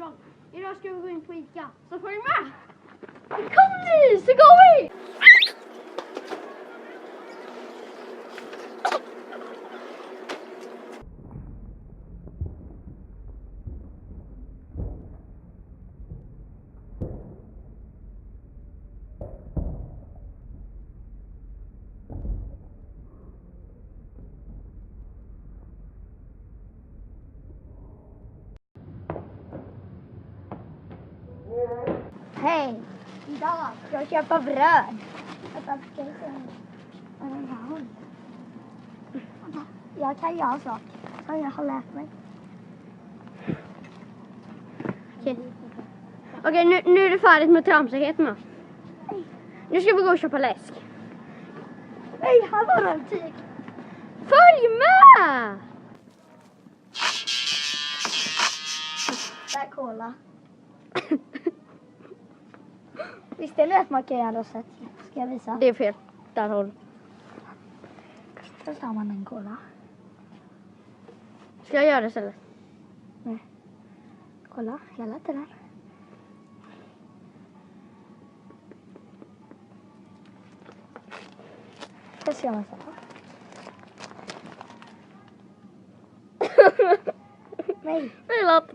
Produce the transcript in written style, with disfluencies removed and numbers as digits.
vlogg. Idag ska vi gå in på Ica, så följ med! Kom nu, så går vi! Hej! Idag ska jag köpa bröd. Jag kan göra saker som jag har lärt mig. Okej, nu är det färdigt med tramsigheten. Nu ska vi gå och köpa läsk. Nej, här var en tyg. Följ med! Där är cola. Visste ni att man kan göra sätt? Ska jag visa? Det är fel. Där har du. Först har man en cola. Ska jag göra det istället? Nej. Kolla, hela tiden. Det ska man säga. Nej. Förlåt.